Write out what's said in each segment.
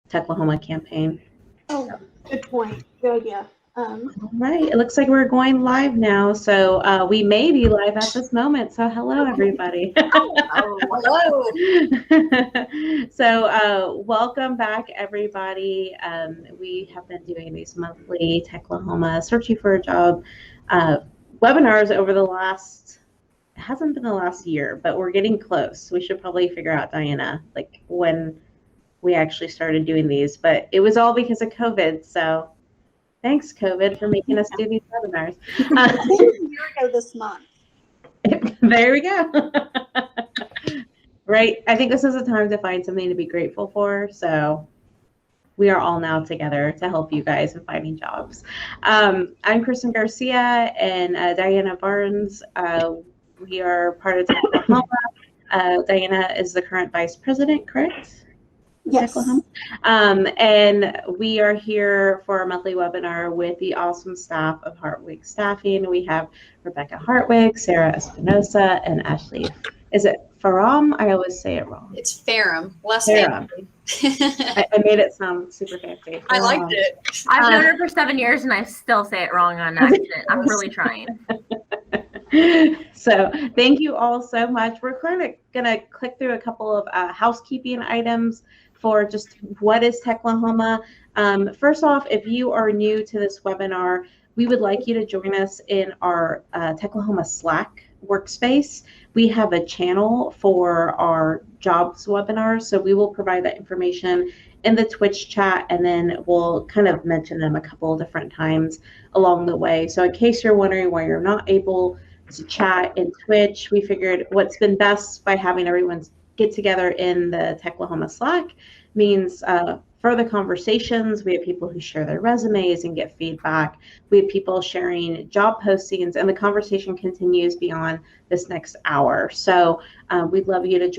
Techlahoma campaign. Oh, good point. Good idea. All right, it looks like we're going live now. So we may be live at this moment. So hello, everybody. Hello. So welcome back, everybody. We have been doing these monthly Techlahoma Searching for a Job webinars over the last, it hasn't been the last year, but we're getting close. We should probably figure out, Diana, like when we actually started doing these, but it was all because of COVID. So thanks, COVID, for making us do these webinars. I think it was a year ago this month. There we go. Right. I think this is a time to find something to be grateful for. So we are all now together to help you guys in finding jobs. I'm Kristen Garcia and Diana Barnes. We are part of Techlahoma. Diana is the current vice president, correct? Yes. Techlahoma. And we are here for a monthly webinar with the awesome staff of Heartwork Staffing. We have Rebecca Heartwork, Sarah Espinosa, and Ashley. Is it Faram? I always say it wrong. It's Faram. Less Faram. fancy. I made it sound super fancy. I liked it. I've known her for 7 years and I still say it wrong on accident. I'm really trying. So thank you all so much. We're kind of going to click through a couple of housekeeping items for just what is Techlahoma. First off, if you are new to this webinar, we would like you to join us in our Techlahoma Slack workspace. We have a channel for our jobs webinars, so we will provide that information in the Twitch chat, and then we'll kind of mention them a couple of different times along the way. So in case you're wondering why you're not able to chat in Twitch, we figured what's been best by having everyone get together in the Techlahoma Slack means further conversations. We have people who share their resumes and get feedback. We have people sharing job postings, and the conversation continues beyond this next hour. So we'd love you to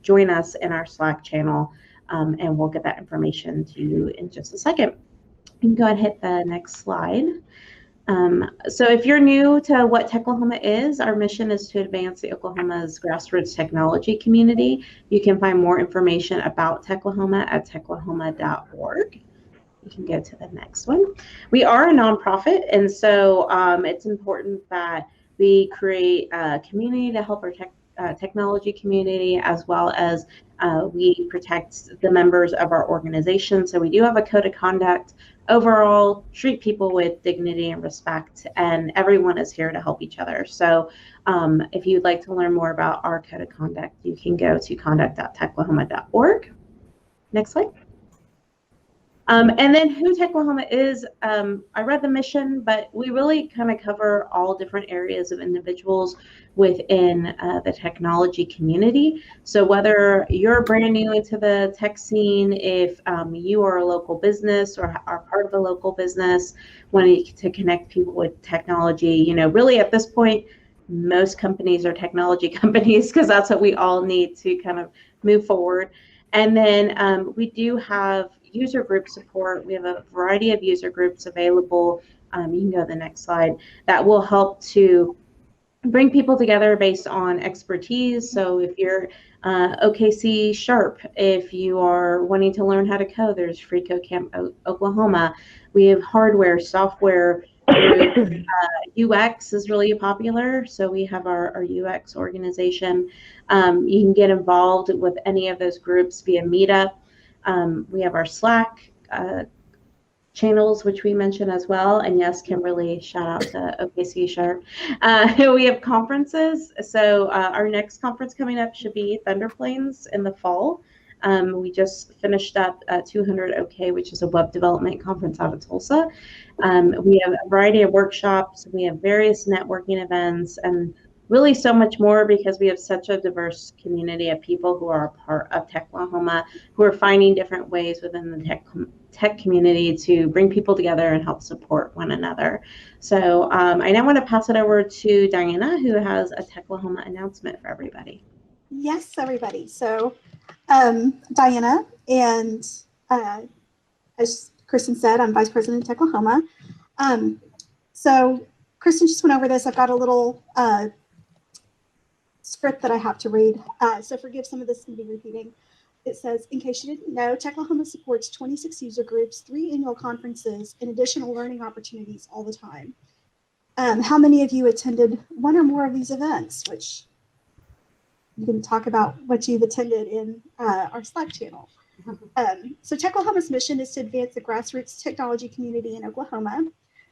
join us in our Slack channel, and we'll get that information to you in just a second. You can go ahead and hit the next slide. So if you're new to what Techlahoma is, our mission is to advance the Oklahoma's grassroots technology community. You can find more information about Techlahoma at techlahoma.org. You can go to the next one. We are a nonprofit, and so it's important that we create a community to help our technology community, as well as we protect the members of our organization. So we do have a code of conduct. Overall, treat people with dignity and respect, and everyone is here to help each other. So if you'd like to learn more about our code of conduct, you can go to conduct.techlahoma.org. Next slide. And then who Techlahoma is, I read the mission, but we really kind of cover all different areas of individuals within the technology community. So whether you're brand new into the tech scene, if you are a local business or are part of a local business, wanting to connect people with technology, you know, really at this point, most companies are technology companies because that's what we all need to kind of move forward. And then we do have user group support. We have a variety of user groups available. You can go to the next slide. That will help to bring people together based on expertise. So if you're OKC Sharp, if you are wanting to learn how to code, there's Free Code Camp Oklahoma. We have hardware, software. UX is really popular, so we have our UX organization. You can get involved with any of those groups via Meetup. We have our Slack channels, which we mentioned as well. And yes, Kimberly, shout out to OKC Sharp. We have conferences. So our next conference coming up should be Thunder Plains in the fall. We just finished up 200 OK, which is a web development conference out of Tulsa. We have a variety of workshops. We have various networking events, and really so much more because we have such a diverse community of people who are a part of Techlahoma, who are finding different ways within the tech community to bring people together and help support one another. So I now want to pass it over to Diana, who has a Techlahoma announcement for everybody. Yes, everybody. So Diana, and as Kristen said, I'm Vice President of Techlahoma. So Kristen just went over this. I've got a little script that I have to read, so forgive some of this to be repeating. It says, in case you didn't know, Techlahoma supports 26 user groups, 3 annual conferences, and additional learning opportunities all the time. How many of you attended one or more of these events? Which you can talk about what you've attended in our Slack channel. So Techlahoma's mission is to advance the grassroots technology community in Oklahoma.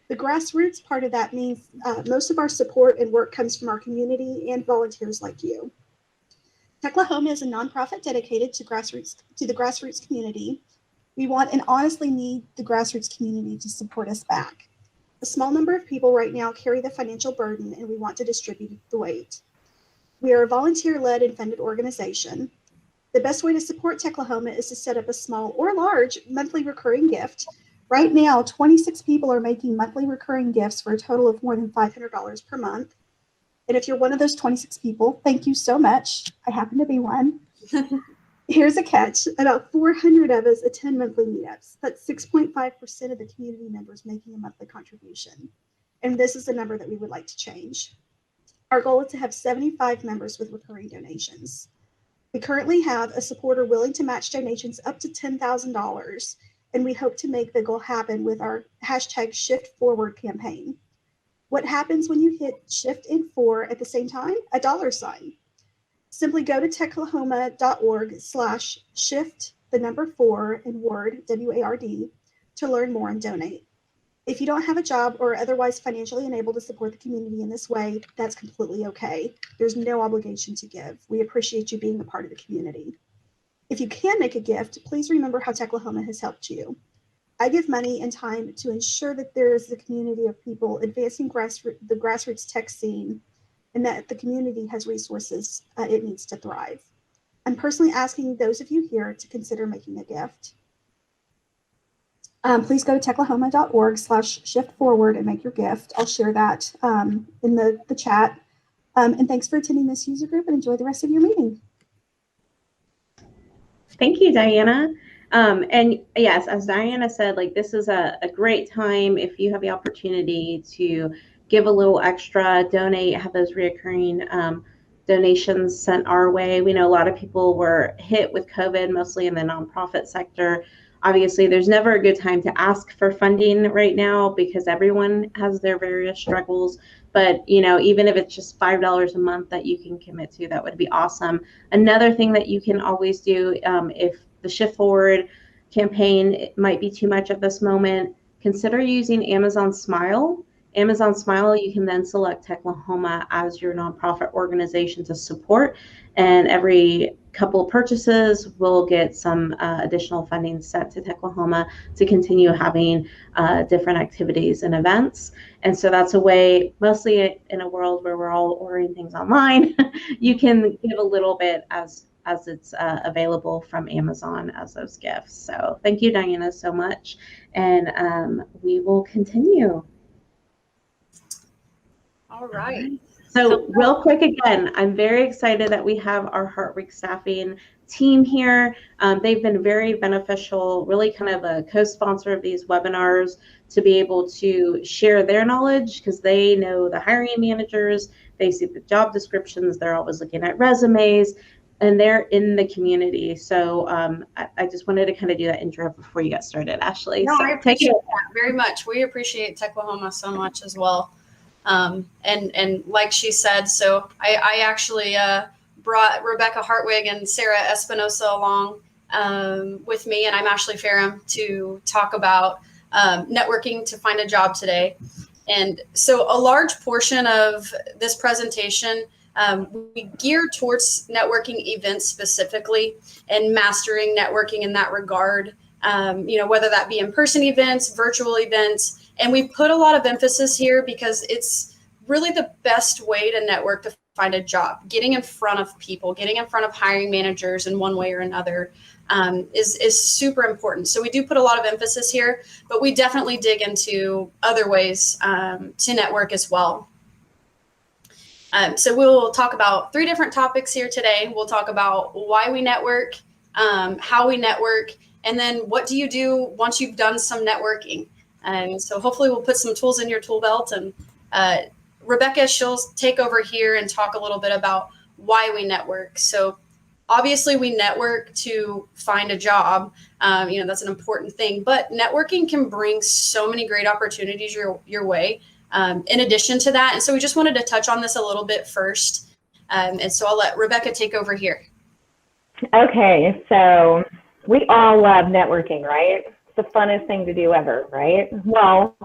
The grassroots part of that means most of our support and work comes from our community and volunteers like you. Techlahoma is a nonprofit dedicated to the grassroots community. We want and honestly need the grassroots community to support us back. A small number of people right now carry the financial burden, and we want to distribute the weight. We are a volunteer-led and funded organization. The best way to support Techlahoma is to set up a small or large monthly recurring gift. Right now, 26 people are making monthly recurring gifts for a total of more than $500 per month. And if you're one of those 26 people, thank you so much. I happen to be one. Here's a catch. About 400 of us attend monthly meetups. That's 6.5% of the community members making a monthly contribution. And this is the number that we would like to change. Our goal is to have 75 members with recurring donations. We currently have a supporter willing to match donations up to $10,000, and we hope to make the goal happen with our hashtag Shift Forward campaign. What happens when you hit Shift and 4 at the same time? A $sign. Simply go to techlahoma.org/shift, the number 4 in Word, W-A-R-D, to learn more and donate. If you don't have a job or are otherwise financially unable to support the community in this way, that's completely okay. There's no obligation to give. We appreciate you being a part of the community. If you can make a gift, please remember how Techlahoma has helped you. I give money and time to ensure that there is a community of people advancing the grassroots tech scene, and that the community has resources it needs to thrive. I'm personally asking those of you here to consider making a gift. Please go to techlahoma.org/shiftforward and make your gift. I'll share that in the chat. And thanks for attending this user group, and enjoy the rest of your meeting. Thank you, Diana. And yes, as Diana said, like, this is a great time if you have the opportunity to give a little extra, donate, have those reoccurring donations sent our way. We know a lot of people were hit with COVID, mostly in the nonprofit sector. Obviously, there's never a good time to ask for funding right now because everyone has their various struggles. But, you know, even if it's just $5 a month that you can commit to, that would be awesome. Another thing that you can always do, if the Shift Forward campaign might be too much at this moment, consider using Amazon Smile. Amazon Smile, you can then select Techlahoma as your nonprofit organization to support, and every couple of purchases will get some additional funding sent to Techlahoma to continue having different activities and events. And so that's a way, mostly in a world where we're all ordering things online, you can give a little bit as it's available from Amazon as those gifts. So thank you, Diana, so much. And we will continue. All right. So real quick again, I'm very excited that we have our Heartwork staffing team here. They've been very beneficial, really kind of a co-sponsor of these webinars to be able to share their knowledge because they know the hiring managers, they see the job descriptions, they're always looking at resumes, and they're in the community. So I just wanted to kind of do that intro before you got started, Ashley. No, so I appreciate that very much. We appreciate Techlahoma so much as well. And like she said, so I actually brought Rebecca Heartwork and Sarah Espinosa along with me, and I'm Ashley Ferrum, to talk about networking to find a job today. And so a large portion of this presentation we gear towards networking events specifically and mastering networking in that regard, you know, whether that be in-person events, virtual events. And we put a lot of emphasis here because it's really the best way to network to find a job. Getting in front of people, getting in front of hiring managers in one way or another is super important. So we do put a lot of emphasis here, but we definitely dig into other ways to network as well. So we'll talk about 3 different topics here today. We'll talk about why we network, how we network, and then what do you do once you've done some networking. And so hopefully we'll put some tools in your tool belt. And Rebecca, she'll take over here and talk a little bit about why we network. So obviously we network to find a job. That's an important thing, but networking can bring so many great opportunities your way. In addition to that. And so we just wanted to touch on this a little bit first. And so I'll let Rebecca take over here. Okay, so we all love networking, right? It's the funnest thing to do ever, right? Well,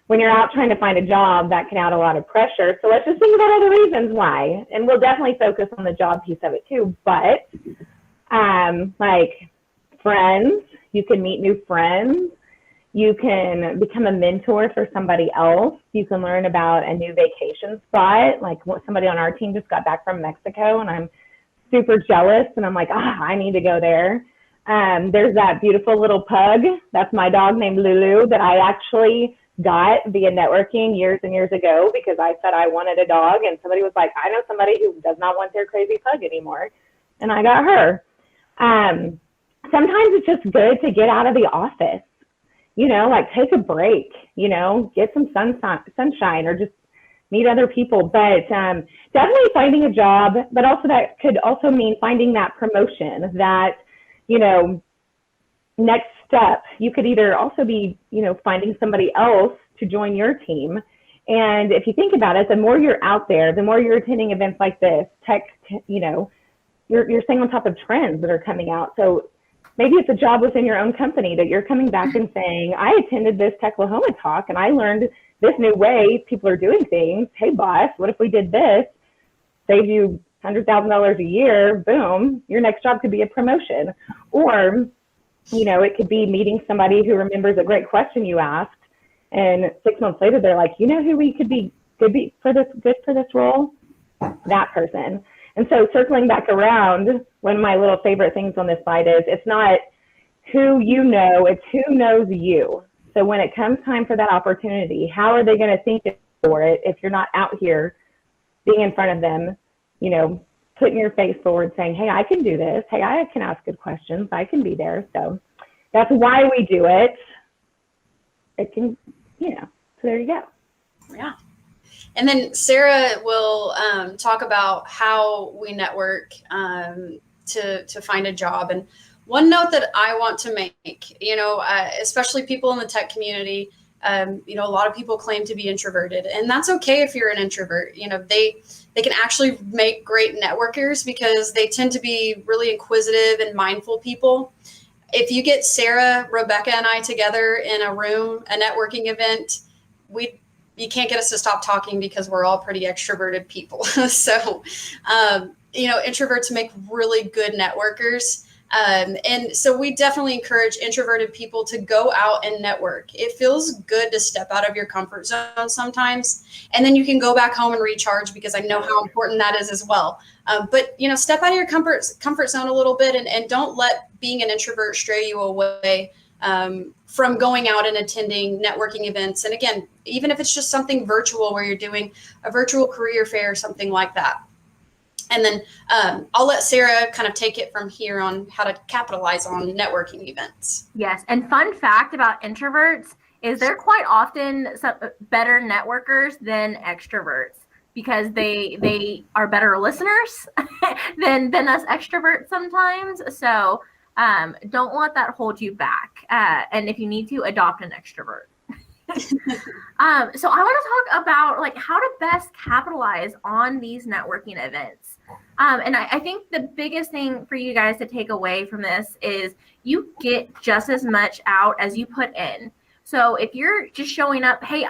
when you're out trying to find a job, that can add a lot of pressure. So let's just think about other reasons why. And we'll definitely focus on the job piece of it too. But like friends, you can meet new friends. You can become a mentor for somebody else. You can learn about a new vacation spot. Like somebody on our team just got back from Mexico, and I'm super jealous. And I'm like, I need to go there. There's that beautiful little pug. That's my dog named Lulu that I actually got via networking years and years ago because I said I wanted a dog. And somebody was like, I know somebody who does not want their crazy pug anymore. And I got her. Sometimes it's just good to get out of the office. Like take a break, get some sunshine or just meet other people. But definitely finding a job, but also that could also mean finding that promotion, that, next step. You could either also be, finding somebody else to join your team. And if you think about it, the more you're out there, the more you're attending events like this, you're staying on top of trends that are coming out. So maybe it's a job within your own company that you're coming back and saying, I attended this Techlahoma talk and I learned this new way people are doing things. Hey, boss, what if we did this? Save you $100,000 a year, boom, your next job could be a promotion. Or, it could be meeting somebody who remembers a great question you asked. And 6 months later, they're like, who we could be good for this role? That person. And so circling back around, one of my little favorite things on this slide is it's not who you know, it's who knows you. So when it comes time for that opportunity, how are they going to think for it if you're not out here being in front of them, putting your face forward saying, hey, I can do this. Hey, I can ask good questions. I can be there. So that's why we do it. It can, so there you go. Yeah. And then Sarah will talk about how we network to find a job. And one note that I want to make, especially people in the tech community, a lot of people claim to be introverted, and that's okay if you're an introvert. They can actually make great networkers because they tend to be really inquisitive and mindful people. If you get Sarah, Rebecca, and I together in a room, a networking event, you can't get us to stop talking because we're all pretty extroverted people. So, introverts make really good networkers. And so we definitely encourage introverted people to go out and network. It feels good to step out of your comfort zone sometimes, and then you can go back home and recharge, because I know how important that is as well. But step out of your comfort zone a little bit, and don't let being an introvert stray you away from going out and attending networking events. And again, even if it's just something virtual where you're doing a virtual career fair or something like that. And then I'll let Sarah kind of take it from here on how to capitalize on networking events. Yes. And fun fact about introverts is they're quite often better networkers than extroverts, because they are better listeners than us extroverts sometimes. So don't let that hold you back. And if you need to, adopt an extrovert. So I want to talk about how to best capitalize on these networking events. And I think the biggest thing for you guys to take away from this is you get just as much out as you put in. So if you're just showing up, hey,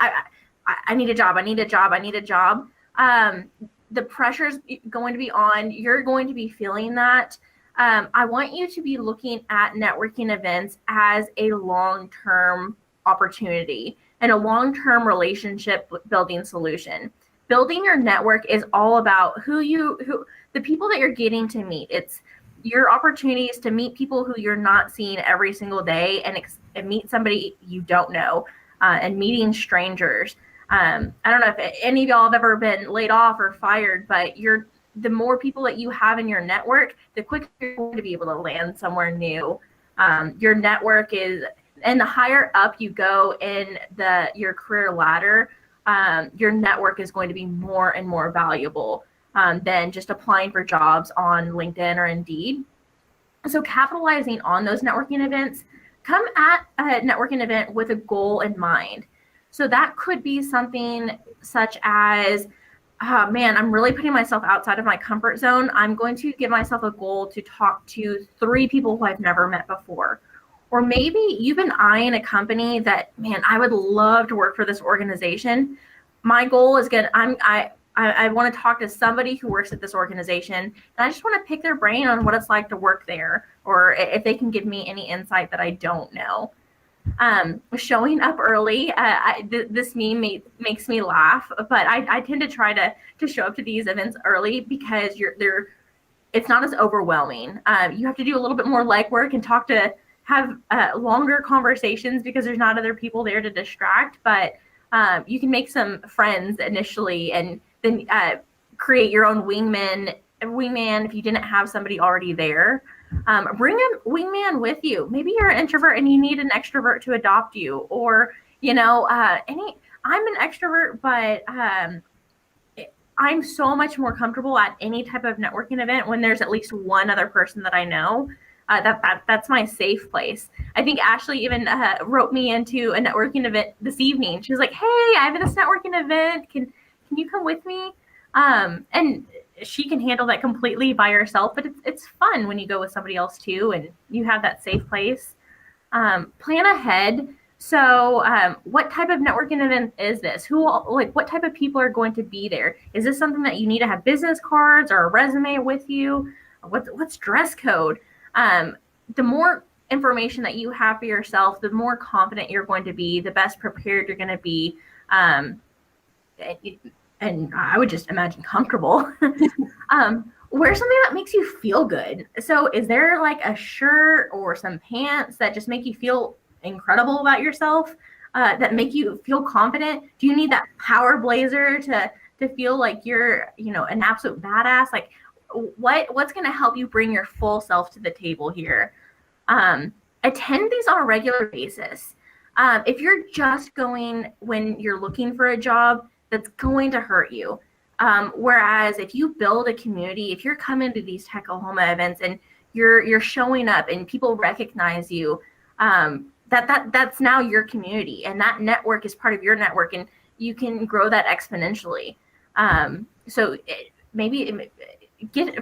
I need a job, I need a job, I need a job. The pressure's going to be on. You're going to be feeling that. I want you to be looking at networking events as a long-term opportunity and a long-term relationship building solution. Building your network is all about the people that you're getting to meet. It's your opportunities to meet people who you're not seeing every single day, and meet somebody you don't know, and meeting strangers. I don't know if any of y'all have ever been laid off or fired, but the more people that you have in your network, the quicker you're going to be able to land somewhere new. Your network is, and the higher up you go in your career ladder, your network is going to be more and more valuable. than just applying for jobs on LinkedIn or Indeed. So capitalizing on those networking events, come at a networking event with a goal in mind. So that could be something such as, man, I'm really putting myself outside of my comfort zone. I'm going to give myself a goal to talk to 3 people who I've never met before. Or maybe you've been eyeing a company that, man, I would love to work for this organization. My goal is I want to talk to somebody who works at this organization, and I just want to pick their brain on what it's like to work there, or if they can give me any insight that I don't know. Showing up early, this meme makes me laugh, but I tend to try to show up to these events early because it's not as overwhelming. You have to do a little bit more legwork and have longer conversations because there's not other people there to distract, but you can make some friends initially and then create your own wingman if you didn't have somebody already there. Bring a wingman with you. Maybe you're an introvert and you need an extrovert to adopt you, or I'm an extrovert, but I'm so much more comfortable at any type of networking event when there's at least one other person that I know. That's my safe place. I think Ashley even wrote me into a networking event this evening. She was like, "Hey, I'm at this networking event. Can you come with me?" And she can handle that completely by herself, but it's fun when you go with somebody else too, and you have that safe place. Plan ahead. So what type of networking event is this? What type of people are going to be there? Is this something that you need to have business cards or a resume with you? What's dress code? The more information that you have for yourself, the more confident you're going to be, the best prepared you're going to be. And I would just imagine comfortable. Wear something that makes you feel good. So is there like a shirt or some pants that just make you feel incredible about yourself, that make you feel confident? Do you need that power blazer to feel like you're, an absolute badass? Like what's going to help you bring your full self to the table here? Attend these on a regular basis. If you're just going when you're looking for a job, that's going to hurt you. Whereas if you build a community, if you're coming to these Techlahoma events and you're showing up and people recognize you, that's now your community, and that network is part of your network, and you can grow that exponentially. So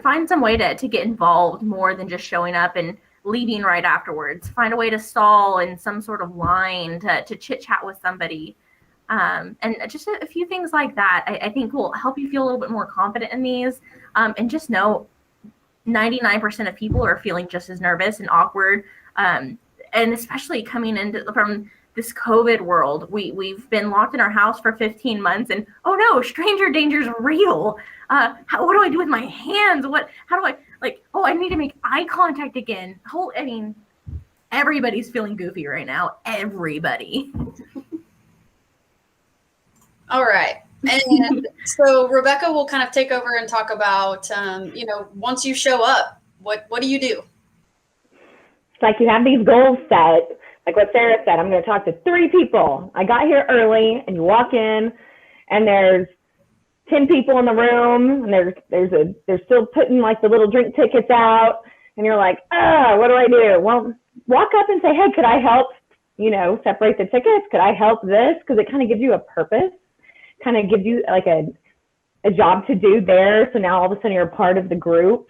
find some way to get involved more than just showing up and leaving right afterwards. Find a way to stall in some sort of line to chit chat with somebody. And just a few things like that, I think will help you feel a little bit more confident in these. And just know 99% of people are feeling just as nervous and awkward. And especially coming from this COVID world, we've been locked in our house for 15 months and, oh no, stranger danger is real. What do I do with my hands? How do I need to make eye contact again. Everybody's feeling goofy right now. Everybody. All right. And so Rebecca will kind of take over and talk about, once you show up, what do you do? It's like you have these goals set, like what Sarah said, I'm going to talk to 3 people. I got here early, and you walk in and there's 10 people in the room, and they're still putting like the little drink tickets out, and you're like, what do I do? Well, walk up and say, hey, could I help, separate the tickets? Could I help this? Because it kind of gives you a purpose. Kind of gives you like a job to do there. So now all of a sudden you're a part of the group.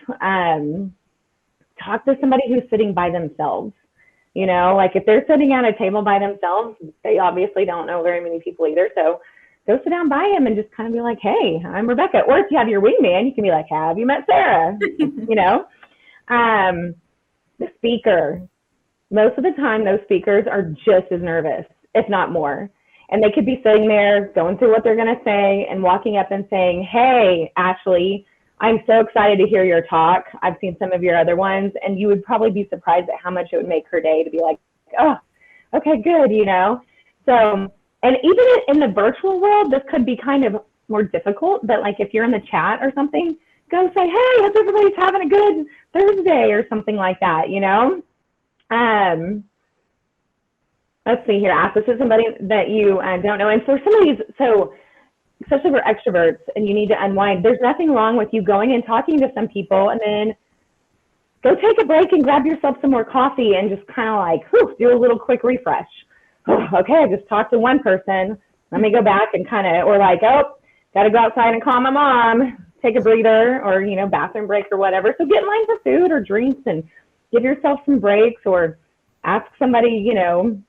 Talk to somebody who's sitting by themselves. Like if they're sitting at a table by themselves, they obviously don't know very many people either. So go sit down by them and just kind of be like, hey, I'm Rebecca. Or if you have your wingman, you can be like, have you met Sarah? The speaker. Most of the time, those speakers are just as nervous, if not more. And they could be sitting there going through what they're going to say and walking up and saying, hey, Ashley, I'm so excited to hear your talk. I've seen some of your other ones, and you would probably be surprised at how much it would make her day to be like, oh, okay, good, So, and even in the virtual world, this could be kind of more difficult, but like if you're in the chat or something, go say, hey, hope everybody's having a good Thursday or something like that, Let's see here. Ask this to somebody that you don't know. And for some of these, so especially for extroverts, and you need to unwind, there's nothing wrong with you going and talking to some people and then go take a break and grab yourself some more coffee and just kind of like, whew, do a little quick refresh. Oh, okay, I just talked to one person. Let me go back and kind of, or like, oh, got to go outside and call my mom, take a breather, or, you know, bathroom break or whatever. So get in line for food or drinks and give yourself some breaks, or ask somebody, you know,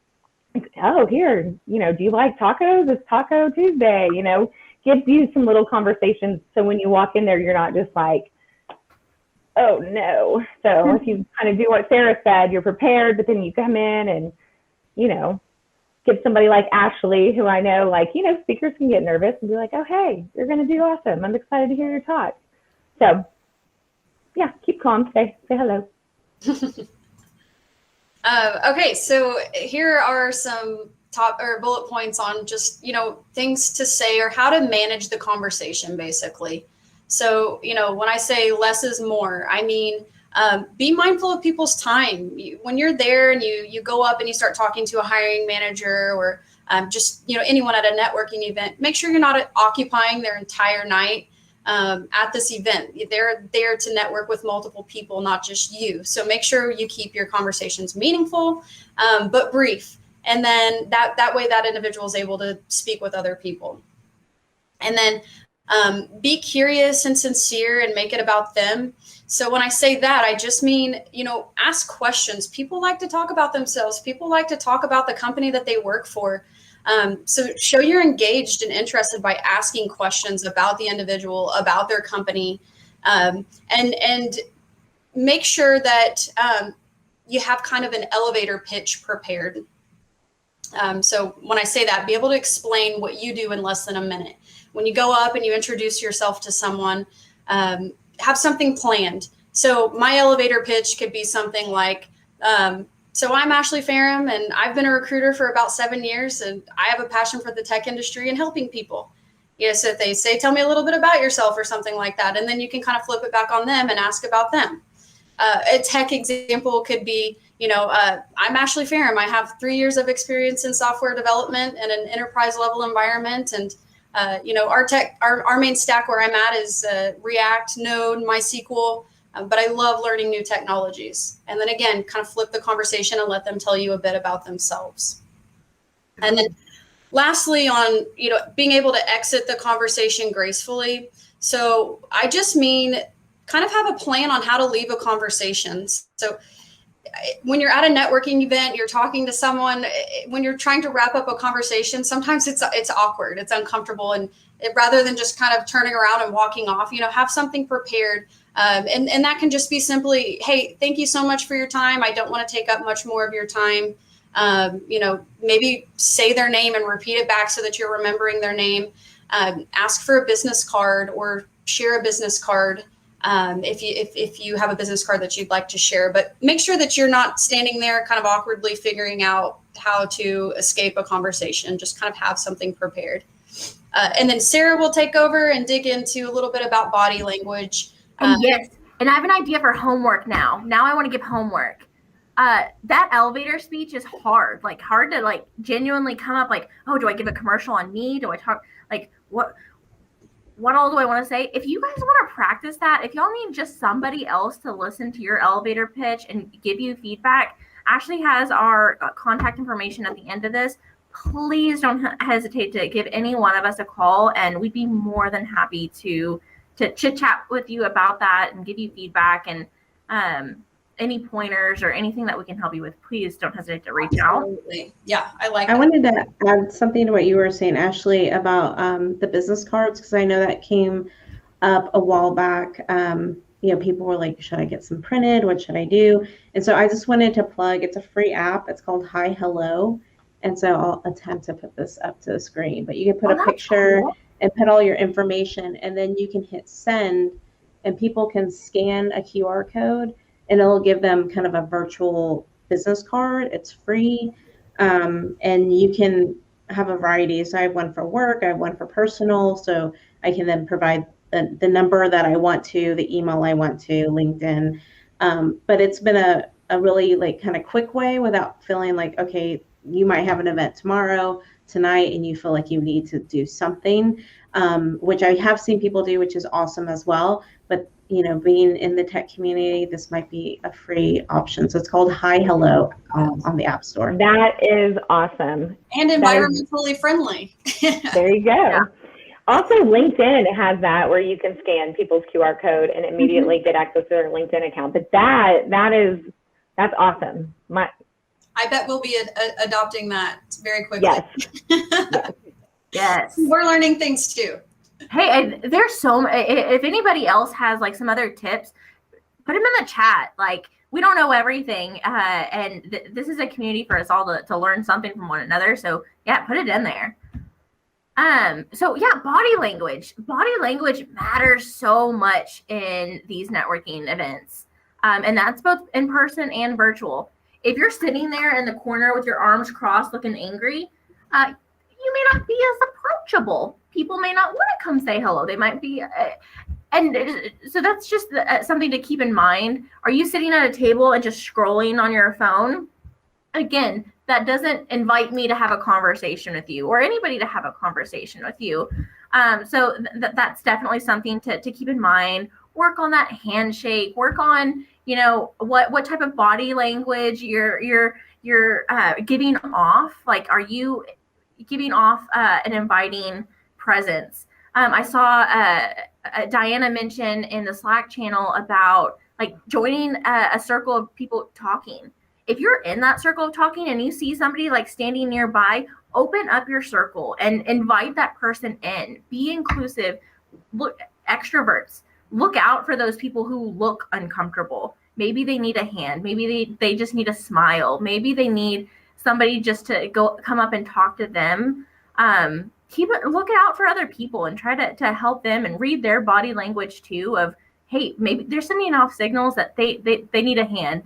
oh, here, you know, do you like tacos? It's Taco Tuesday, you know, gives you some little conversations. So when you walk in there, you're not just like, oh no. So if you kind of do what Sarah said, you're prepared, but then you come in and, you know, give somebody like Ashley, who I know, like, you know, speakers can get nervous and be like, oh, hey, you're going to do awesome. I'm excited to hear your talk. So yeah, keep calm, say hello. Okay, so here are some top or bullet points on just, you know, things to say or how to manage the conversation, basically. So, you know, when I say less is more, I mean, be mindful of people's time. When you're there and you go up and you start talking to a hiring manager or just, you know, anyone at a networking event, make sure you're not occupying their entire night at this event. They're there to network with multiple people, not just you. So make sure you keep your conversations meaningful, but brief. And then that way that individual is able to speak with other people. And then be curious and sincere and make it about them. So when I say that, I just mean, you know, ask questions. People like to talk about themselves. People like to talk about the company that they work for. So show you're engaged and interested by asking questions about the individual, about their company, and make sure that you have kind of an elevator pitch prepared. So when I say that, be able to explain what you do in less than a minute. When you go up and you introduce yourself to someone, have something planned. So my elevator pitch could be something like, so I'm Ashley Ferrum, and I've been a recruiter for about 7 years, and I have a passion for the tech industry and helping people. Yes, so if they say, tell me a little bit about yourself or something like that, and then you can kind of flip it back on them and ask about them. A tech example could be, you know, I'm Ashley Ferrum. I have 3 years of experience in software development in an enterprise level environment, and you know, our main stack where I'm at is React, Node, MySQL, but I love learning new technologies. And then again, kind of flip the conversation and let them tell you a bit about themselves. And then lastly, on, you know, being able to exit the conversation gracefully. So I just mean kind of have a plan on how to leave a conversation. So when you're at a networking event, you're talking to someone, when you're trying to wrap up a conversation, sometimes it's awkward, it's uncomfortable. And rather than just kind of turning around and walking off, you know, have something prepared. And that can just be simply, hey, thank you so much for your time. I don't want to take up much more of your time. You know, maybe say their name and repeat it back so that you're remembering their name. Ask for a business card or share a business card. If you have a business card that you'd like to share, but make sure that you're not standing there kind of awkwardly figuring out how to escape a conversation. Just kind of have something prepared. And then Sarah will take over and dig into a little bit about body language. And yes, and I have an idea for homework now. Now I want to give homework. That elevator speech is hard to like genuinely come up like, oh, do I give a commercial on me? Do I talk like what all do I want to say? If you guys want to practice that, if y'all need just somebody else to listen to your elevator pitch and give you feedback, Ashley has our contact information at the end of this. Please don't hesitate to give any one of us a call, and we'd be more than happy to chit chat with you about that and give you feedback and any pointers or anything that we can help you with. Please don't hesitate to reach Absolutely. out. Yeah, I wanted to add something to what you were saying, Ashley, about the business cards, because I know that came up a while back. You know, people were like, should I get some printed? What should I do? And so I just wanted to plug, it's a free app. It's called Hi Hello. And so I'll attempt to put this up to the screen, but you can put a picture and put all your information, and then you can hit send, and people can scan a QR code, and it'll give them kind of a virtual business card. It's free, and you can have a variety. So I have one for work, I have one for personal, so I can then provide the number that I want to, the email I want to, LinkedIn. But it's been a really like kind of quick way without feeling like, okay, you might have an event tomorrow, tonight and you feel like you need to do something, which I have seen people do, which is awesome as well. But being in the tech community, this might be a free option. So it's called Hi Hello on the App Store. That is awesome. And environmentally friendly. There you go. Yeah. Also, LinkedIn has that where you can scan people's QR code and immediately get access to their LinkedIn account. But that's awesome. I bet we'll be adopting that very quickly. Yes. Yes. We're learning things too. Hey, there's if anybody else has like some other tips, put them in the chat. Like, we don't know everything, and this is a community for us all to learn something from one another. So yeah, put it in there. So yeah, body language. Body language matters so much in these networking events. And that's both in person and virtual. If you're sitting there in the corner with your arms crossed looking angry, you may not be as approachable. People may not want to come say hello. They might be, and so that's just something to keep in mind. Are you sitting at a table and just scrolling on your phone? Again, that doesn't invite me to have a conversation with you or anybody to have a conversation with you. So that's definitely something to keep in mind. Work on that handshake. Work on, what type of body language you're giving off. Like, are you giving off an inviting presence? I saw Diana mention in the Slack channel about like joining a circle of people talking. If you're in that circle of talking and you see somebody like standing nearby, open up your circle and invite that person in. Be inclusive. Look, extroverts, look out for those people who look uncomfortable. Maybe they need a hand. Maybe they just need a smile. Maybe they need somebody just to come up and talk to them. Look out for other people and try to help them and read their body language too. Of, hey, maybe they're sending off signals that they need a hand.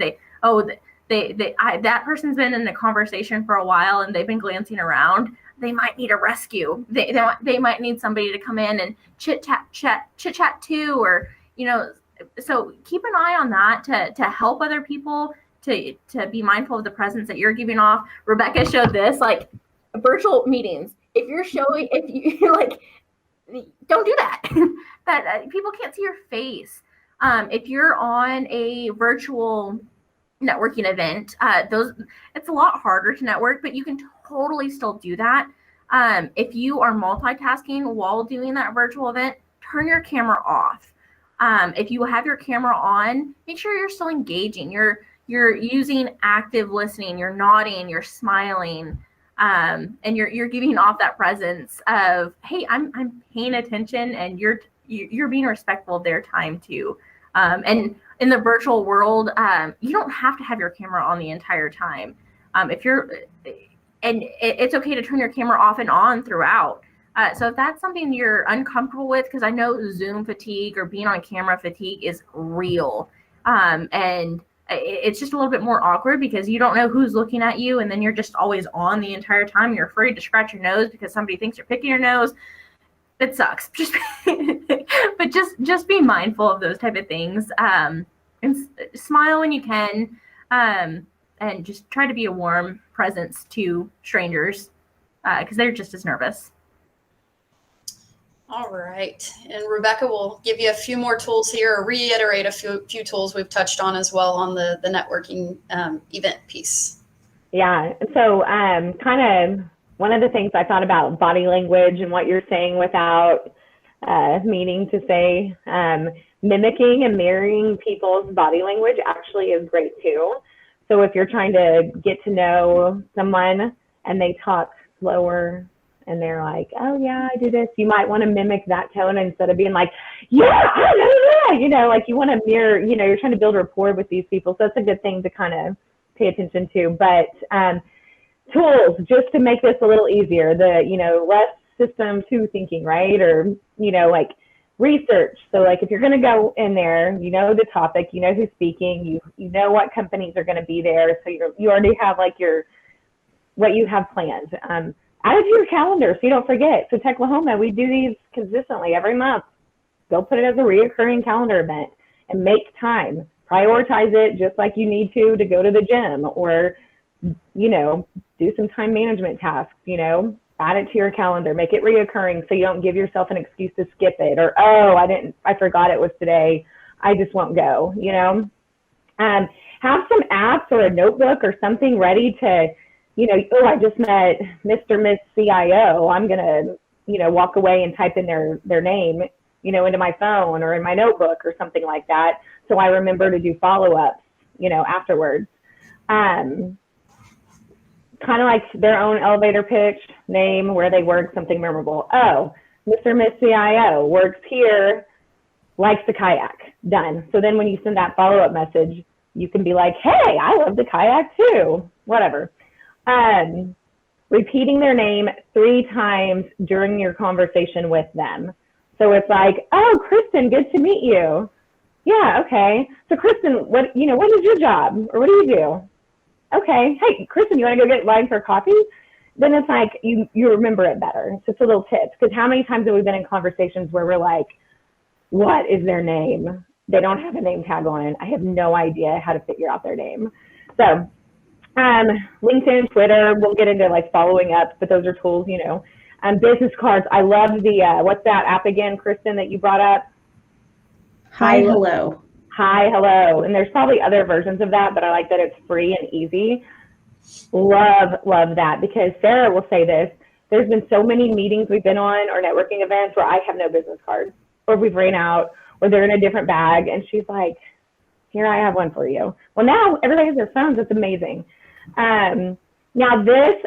That person's been in a conversation for a while and they've been glancing around. They might need a rescue. They might need somebody to come in and chit chat too, or so keep an eye on that to help other people to be mindful of the presence that you're giving off. Rebecca showed this, like, virtual meetings. If you like, don't do that. That people can't see your face. If you're on a virtual networking event, it's a lot harder to network, but you can totally still do that. If you are multitasking while doing that virtual event, turn your camera off. If you have your camera on, make sure you're still engaging. You're using active listening. You're nodding. You're smiling, and you're giving off that presence of, hey, I'm paying attention, and you're being respectful of their time too. And in the virtual world, you don't have to have your camera on the entire time. It's okay to turn your camera off and on throughout. So if that's something you're uncomfortable with, because I know Zoom fatigue or being on camera fatigue is real. And it's just a little bit more awkward because you don't know who's looking at you, and then you're just always on the entire time. You're afraid to scratch your nose because somebody thinks you're picking your nose. It sucks. But just be mindful of those type of things. And smile when you can, and just try to be a warm presence to strangers because they're just as nervous. All right. And Rebecca will give you a few more tools here, or reiterate a few tools we've touched on as well on the networking event piece. Yeah. So kind of one of the things I thought about body language and what you're saying without meaning to say, mimicking and mirroring people's body language actually is great too. So if you're trying to get to know someone and they talk slower and they're like, oh yeah, I do this, you might want to mimic that tone instead of being like, yeah, like you want to mirror, you're trying to build rapport with these people. So that's a good thing to kind of pay attention to. But tools, just to make this a little easier, less system two thinking, right? Or, like research. So like if you're going to go in there, the topic, who's speaking, you know what companies are going to be there. So you already have like what you have planned. Add it to your calendar so you don't forget. So Techlahoma, we do these consistently every month. Go put it as a reoccurring calendar event and make time. Prioritize it just like you need to go to the gym or, do some time management tasks, Add it to your calendar, make it reoccurring so you don't give yourself an excuse to skip it, or, oh, I forgot it was today, I just won't go, you know? Have some apps or a notebook or something ready to, you know, oh, I just met Mr. Miss CIO. I'm going to, you know, walk away and type in their name, you know, into my phone or in my notebook or something like that. So I remember to do follow-ups, you know, afterwards. Kind of like their own elevator pitch, name, where they work, something memorable. Oh, Mr. Miss CIO works here, likes the kayak, done. So then when you send that follow-up message, you can be like, hey, I love the kayak too, whatever. Repeating their name 3 times during your conversation with them. So it's like, oh, Kristen, good to meet you. Yeah, okay. So Kristen, what is your job, or what do you do? Okay. Hey, Kristen, you want to go get line for coffee? Then it's like you remember it better. It's just a little tip. Because how many times have we been in conversations where we're like, what is their name? They don't have a name tag on it. I have no idea how to figure out their name. So LinkedIn, Twitter, we'll get into like following up, but those are tools, you know. Business cards. I love the, what's that app again, Kristen, that you brought up? Hi, hello. Hi, hello. And there's probably other versions of that, but I like that it's free and easy. Love that, because Sarah will say this. There's been so many meetings we've been on or networking events where I have no business cards, or we've ran out, or they're in a different bag. And she's like, here, I have one for you. Well, now everybody has their phones. It's amazing. Now this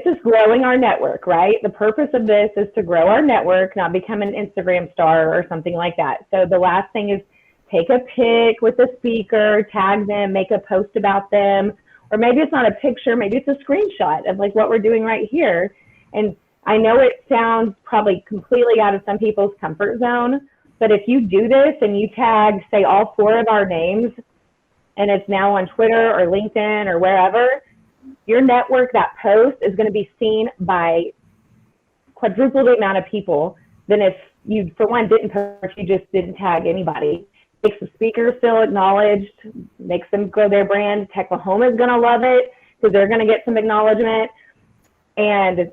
is growing our network, right? The purpose of this is to grow our network, not become an Instagram star or something like that. So the last thing is take a pic with the speaker, tag them, make a post about them, or maybe it's not a picture, maybe it's a screenshot of like what we're doing right here. And I know it sounds probably completely out of some people's comfort zone, but if you do this and you tag, say, all 4 of our names, and it's now on Twitter or LinkedIn or wherever, your network, that post is going to be seen by quadruple the amount of people than if you, for one, didn't post, you just didn't tag anybody. Makes the speaker feel acknowledged, makes them grow their brand. Techlahoma is going to love it because they're going to get some acknowledgement. And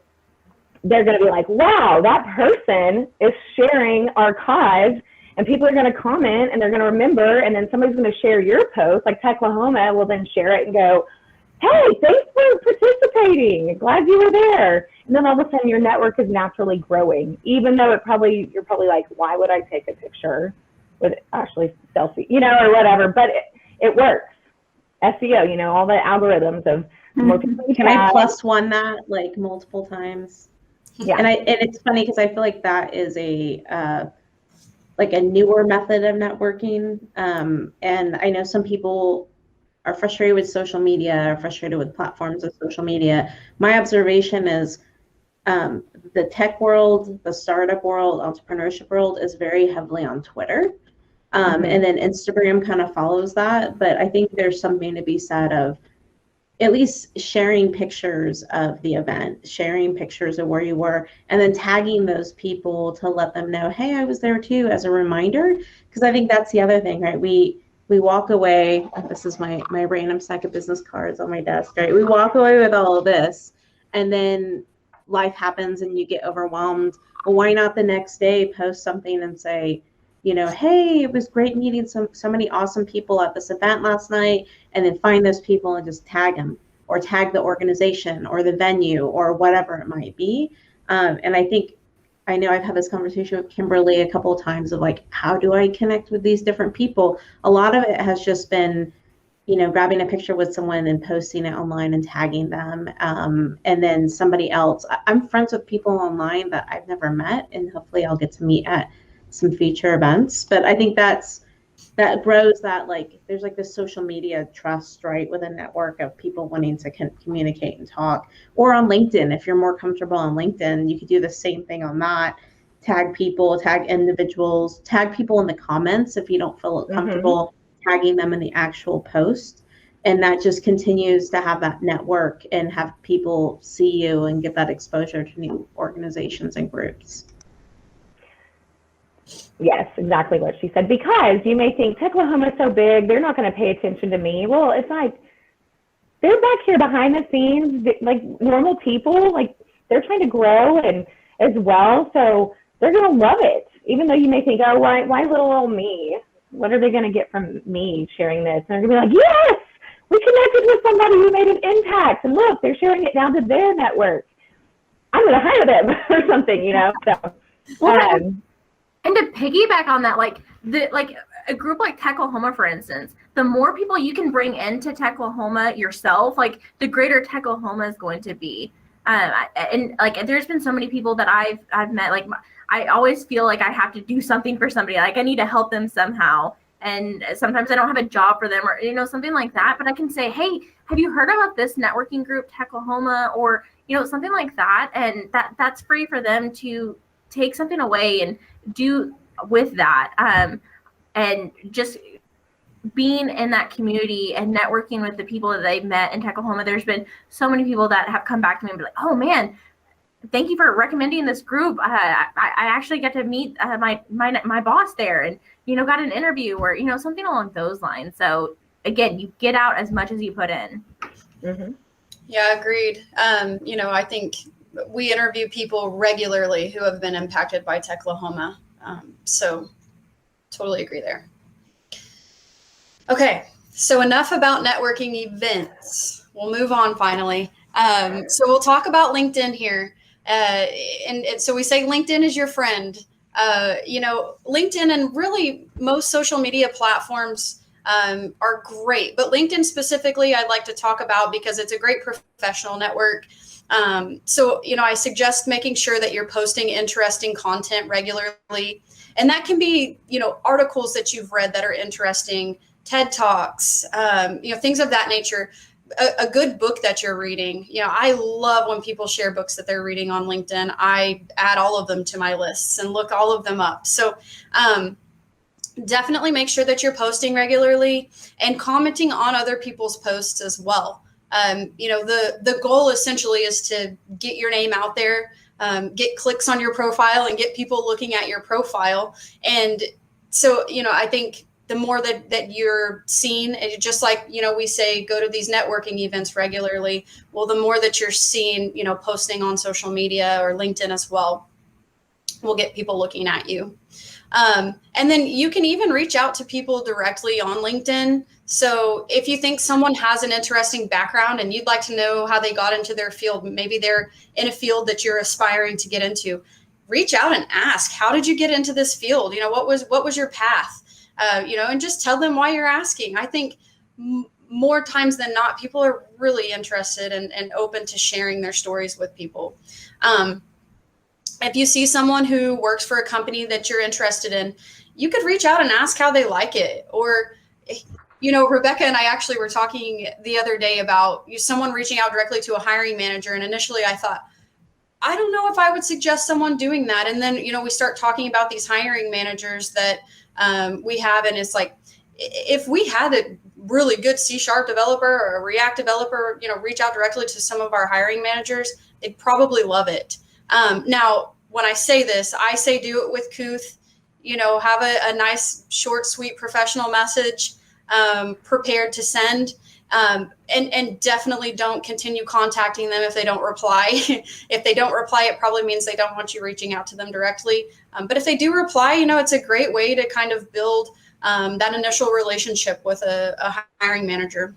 they're going to be like, wow, that person is sharing our cause. And people are going to comment and they're going to remember. And then somebody's going to share your post, like Techlahoma will then share it and go, hey, thanks for participating. Glad you were there. And then all of a sudden your network is naturally growing, even though you're probably like, why would I take a picture with Ashley's selfie, you know, or whatever, but it works. SEO, you know, all the algorithms of more people. Can I +1 that like multiple times? Yeah. And it's funny because I feel like that is a newer method of networking. And I know some people are frustrated with social media, or frustrated with platforms of social media. My observation is the tech world, the startup world, entrepreneurship world is very heavily on Twitter. And then Instagram kind of follows that. But I think there's something to be said of at least sharing pictures of the event, sharing pictures of where you were, and then tagging those people to let them know, hey, I was there too, as a reminder. Because I think that's the other thing, right? We walk away, this is my random stack of business cards on my desk, right? We walk away with all of this, and then life happens and you get overwhelmed. Well, why not the next day post something and say, you know, hey, it was great meeting so many awesome people at this event last night, and then find those people and just tag them, or tag the organization or the venue or whatever it might be. And I know I've had this conversation with Kimberly a couple of times of like, how do I connect with these different people? A lot of it has just been, you know, grabbing a picture with someone and posting it online and tagging them. And then somebody else, I'm friends with people online that I've never met, and hopefully I'll get to meet at some future events. But I think that grows that, like, there's like this social media trust, right, with a network of people wanting to communicate and talk. Or on LinkedIn, if you're more comfortable on LinkedIn, you could do the same thing on that. Tag people, tag individuals, tag people in the comments if you don't feel comfortable tagging them in the actual post. And that just continues to have that network and have people see you and get that exposure to new organizations and groups. Yes, exactly what she said. Because you may think, Techlahoma is so big, they're not going to pay attention to me. Well, it's like, they're back here behind the scenes, like normal people. Like, they're trying to grow and as well. So they're going to love it, even though you may think, oh, why little old me? What are they going to get from me sharing this? And they're going to be like, yes, we connected with somebody who made an impact. And look, they're sharing it down to their network. I'm going to hire them or something, you know? So, and to piggyback on that, like a group like Techlahoma, for instance, the more people you can bring into Techlahoma yourself, like the greater Techlahoma is going to be. And like, there's been so many people that I've met, like I always feel like I have to do something for somebody. Like I need to help them somehow. And sometimes I don't have a job for them or, you know, something like that. But I can say, hey, have you heard about this networking group, Techlahoma, or, you know, something like that. And that's free for them to take something away and do with that. And just being in that community and networking with the people that they've met in Techlahoma, there's been so many people that have come back to me and be like, oh man, thank you for recommending this group. I actually get to meet my boss there, and, you know, got an interview or, you know, something along those lines. So again, you get out as much as you put in. Mm-hmm. Yeah, agreed. You know, I think we interview people regularly who have been impacted by Techlahoma. So totally agree there. Okay, so enough about networking events. We'll move on finally. So we'll talk about LinkedIn here. And so we say LinkedIn is your friend. You know, LinkedIn and really most social media platforms are great, but LinkedIn specifically, I'd like to talk about because it's a great professional network. So, you know, I suggest making sure that you're posting interesting content regularly. And that can be, you know, articles that you've read that are interesting, TED Talks, you know, things of that nature. A good book that you're reading. You know, I love when people share books that they're reading on LinkedIn. I add all of them to my lists and look all of them up. So definitely make sure that you're posting regularly and commenting on other people's posts as well. You know, the goal essentially is to get your name out there, get clicks on your profile and get people looking at your profile. And so, you know, I think the more that you're seen, just like, you know, we say, go to these networking events regularly. Well, the more that you're seen, you know, posting on social media or LinkedIn as well, will get people looking at you. And then you can even reach out to people directly on LinkedIn. So if you think someone has an interesting background and you'd like to know how they got into their field, maybe they're in a field that you're aspiring to get into, reach out and ask, how did you get into this field? You know, what was your path? You know, and just tell them why you're asking. I think more times than not, people are really interested and open to sharing their stories with people. If you see someone who works for a company that you're interested in, you could reach out and ask how they like it. Or, you know, Rebecca and I actually were talking the other day about someone reaching out directly to a hiring manager. And initially I thought, I don't know if I would suggest someone doing that. And then, you know, we start talking about these hiring managers that we have, and it's like, if we had a really good C# developer or a React developer, you know, reach out directly to some of our hiring managers, they'd probably love it. Now, when I say this, I say do it with couth, you know, have a nice, short, sweet, professional message prepared to send. And definitely don't continue contacting them if they don't reply. If they don't reply, it probably means they don't want you reaching out to them directly. But if they do reply, you know, it's a great way to kind of build that initial relationship with a hiring manager.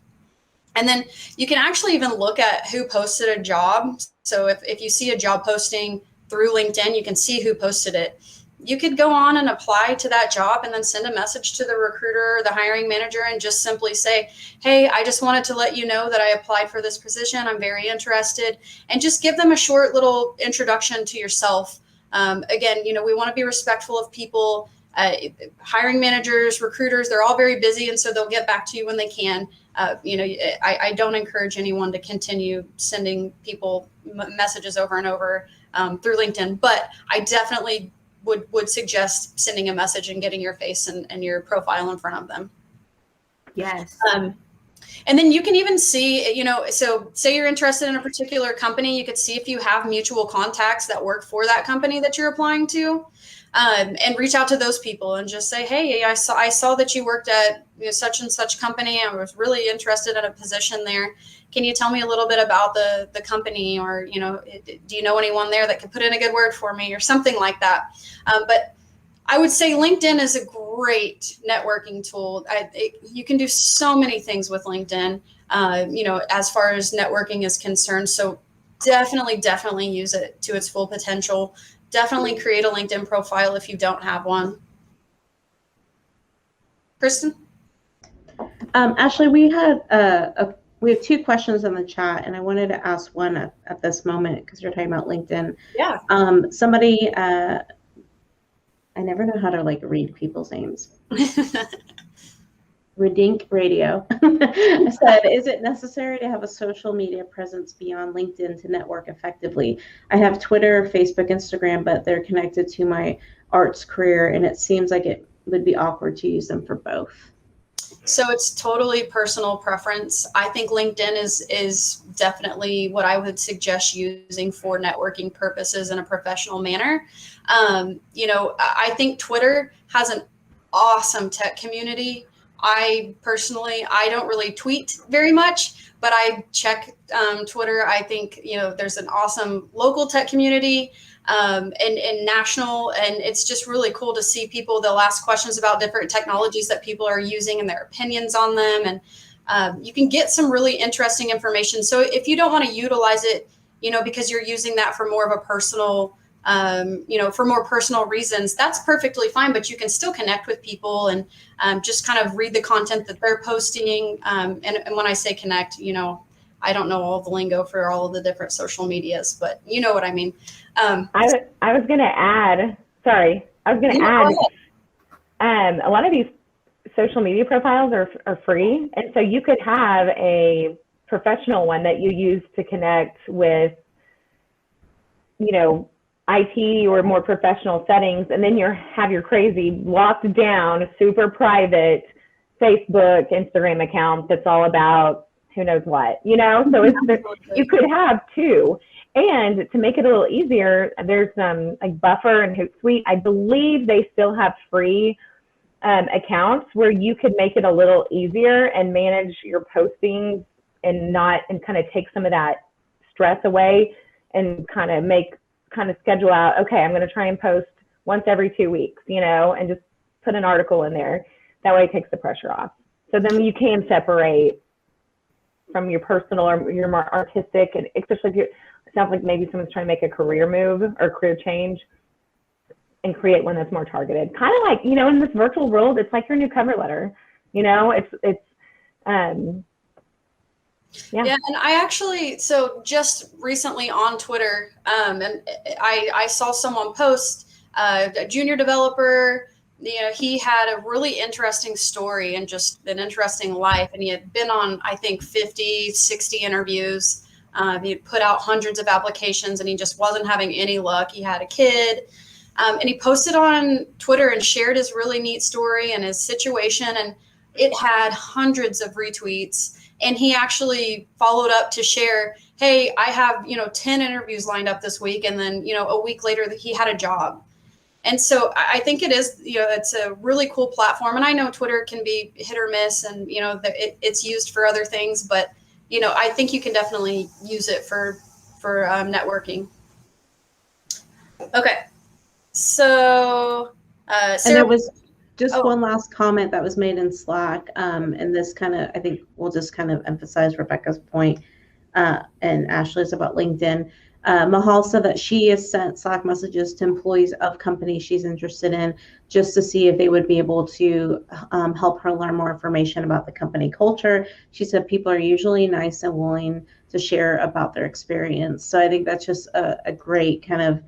And then you can actually even look at who posted a job. So if you see a job posting through LinkedIn, you can see who posted it. You could go on and apply to that job and then send a message to the recruiter or the hiring manager and just simply say, hey, I just wanted to let you know that I applied for this position. I'm very interested. And just give them a short little introduction to yourself. Again, you know, we want to be respectful of people. Hiring managers, recruiters, they're all very busy. And so they'll get back to you when they can. You know, I don't encourage anyone to continue sending people messages over and over through LinkedIn, but I definitely would suggest sending a message and getting your face and your profile in front of them. Yes. And then you can even see, you know, so say you're interested in a particular company, you could see if you have mutual contacts that work for that company that you're applying to. and reach out to those people and just say, hey, I saw that you worked at such and such company. I was really interested in a position there. Can you tell me a little bit about the company, or do you know anyone there that could put in a good word for me, or something like that? But I would say LinkedIn is a great networking tool. You can do so many things with LinkedIn, as far as networking is concerned. So definitely use it to its full potential. Definitely create a LinkedIn profile if you don't have one. Kristen? Ashley, we have 2 questions in the chat, and I wanted to ask one at this moment because you're talking about LinkedIn. Yeah. Somebody, I never know how to read people's names. Redink Radio said, is it necessary to have a social media presence beyond LinkedIn to network effectively? I have Twitter, Facebook, Instagram, but they're connected to my arts career, and it seems like it would be awkward to use them for both. So it's totally personal preference. I think LinkedIn is definitely what I would suggest using for networking purposes in a professional manner. I think Twitter has an awesome tech community. I don't really tweet very much, but I check Twitter. I think, there's an awesome local tech community and national, and it's just really cool to see people. They'll ask questions about different technologies that people are using and their opinions on them. And you can get some really interesting information. So if you don't want to utilize it, because you're using that for more of a personal for more personal reasons, that's perfectly fine, but you can still connect with people and just kind of read the content that they're posting. And when I say connect, I don't know all the lingo for all of the different social medias, but you know what I mean. I was going to add, a lot of these social media profiles are free. And so you could have a professional one that you use to connect with, IT or more professional settings, and then have your crazy locked down, super private Facebook, Instagram account that's all about who knows what, so you could have 2. And to make it a little easier, there's like Buffer and Hootsuite. I believe they still have free accounts where you could make it a little easier and manage your postings and kind of take some of that stress away and kind of schedule out, okay, I'm going to try and post once every 2 weeks, and just put an article in there. That way it takes the pressure off. So then you can separate from your personal or your more artistic, and especially if it sounds like maybe someone's trying to make a career move or career change, and create one that's more targeted. Kind of like, in this virtual world, it's like your new cover letter, Yeah, and I actually, so just recently on Twitter, and I saw someone post, a junior developer, he had a really interesting story and just an interesting life. And he had been on, I think, 50, 60 interviews. He had put out hundreds of applications and he just wasn't having any luck. He had a kid. And he posted on Twitter and shared his really neat story and his situation. And it had hundreds of retweets. And he actually followed up to share, hey, I have, 10 interviews lined up this week. And then, a week later he had a job. And so I think it is, it's a really cool platform. And I know Twitter can be hit or miss and, it's used for other things. But, I think you can definitely use it for networking. Okay. So, Sarah, and there was just one last comment that was made in Slack. And this I think we'll just kind of emphasize Rebecca's point and Ashley's about LinkedIn. Mahal said that she has sent Slack messages to employees of companies she's interested in just to see if they would be able to help her learn more information about the company culture. She said people are usually nice and willing to share about their experience. So I think that's just a great kind of,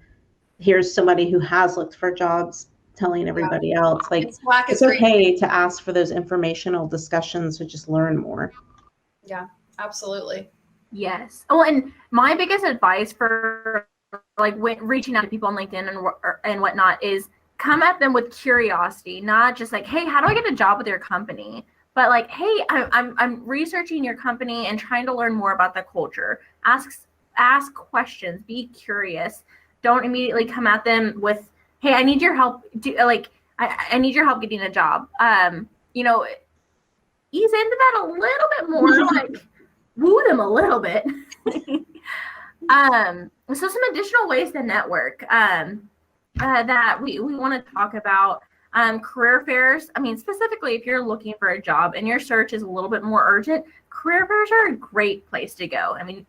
here's somebody who has looked for jobs telling everybody else, it's okay to ask for those informational discussions to just learn more. Yeah, absolutely. Yes. Oh, and my biggest advice for when reaching out to people on LinkedIn and whatnot is come at them with curiosity, not just like, hey, how do I get a job with your company? But like, hey, I'm researching your company and trying to learn more about the culture. Ask questions. Be curious. Don't immediately come at them with, hey, I need your help. I need your help getting a job. You know, ease into that a little bit more, like woo them a little bit. So some additional ways to network that we want to talk about. Career fairs. I mean, specifically if you're looking for a job and your search is a little bit more urgent, career fairs are a great place to go. I mean,